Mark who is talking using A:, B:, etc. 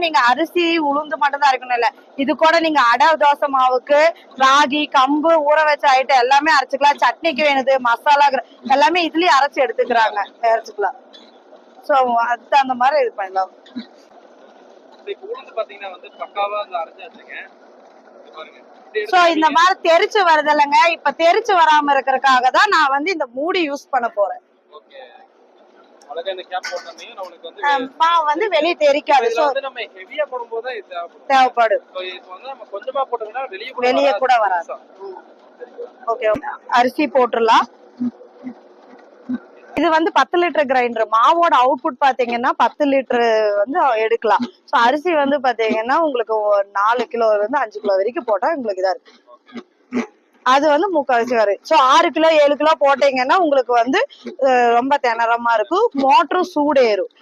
A: நீங்க அரிசி உளுந்து மட்டும் தான் இருக்கணும் இல்ல, இது கூட நீங்க அடை தோசை மாவுக்கு ராகி கம்பு ஊற வச்ச ஐட்டம் எல்லாமே அரைச்சுக்கலாம். சட்னிக்கு வேணுது மசாலா எல்லாமே இதுலயே அரைச்சு எடுத்துக்கிறாங்க, அரைச்சுக்கலாம். சோ அதுக்கு அந்த மாதிரி இது பண்ணலாம். சோ இந்த மாதிரி தெரிச்சு வருது இல்லைங்க, இப்ப தெரிச்சு வராம இருக்கிறதுக்காக தான் நான் வந்து இந்த மூடி யூஸ் பண்ண போறேன். மாவு வந்து வெளியே தெரிக்காது. தேவைப்படும், வெளியே கூட வராது. ஓகே, அரிசி போட்டுடலாம். இது வந்து 10 லிட்டர் கிரைண்டர். மாவோட அவுட்புட் பாத்தீங்கன்னா 10 லிட்டர் வந்து எடுக்கலாம். சோ அரிசி வந்து பாத்தீங்கன்னா உங்களுக்கு 4 கிலோ இருந்து 5 கிலோ வரைக்கும் போட்டா உங்களுக்கு இதா இருக்கு. அது வந்து முக்கால்வாசி வரும். சோ 6 கிலோ 7 கிலோ போட்டீங்கன்னா உங்களுக்கு வந்து ரொம்ப திணறமா இருக்கும், மோட்டரும் சூடேறும்.